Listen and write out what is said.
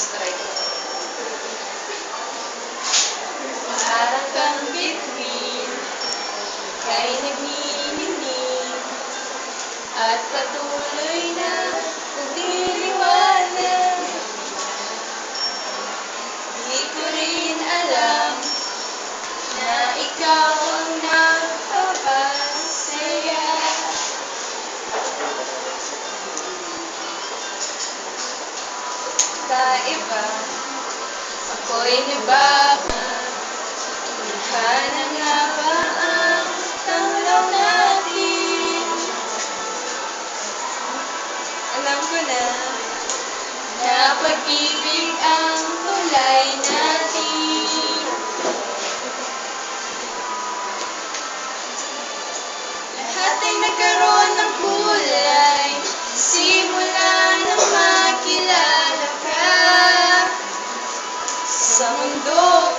strike. Parang kang bituin, kay nagnininig, at patuloy na nagliliwanag. Di ko rin alam na ikaw ang nagpapasaya. Kaiba, ako'y nababa. Mukha na nga ba ang tanglaw natin? Alam ko na pag-ibig ang kulay natin. Lahat ay nagkaroon ng kulay simula nang makilala ka sa mundo.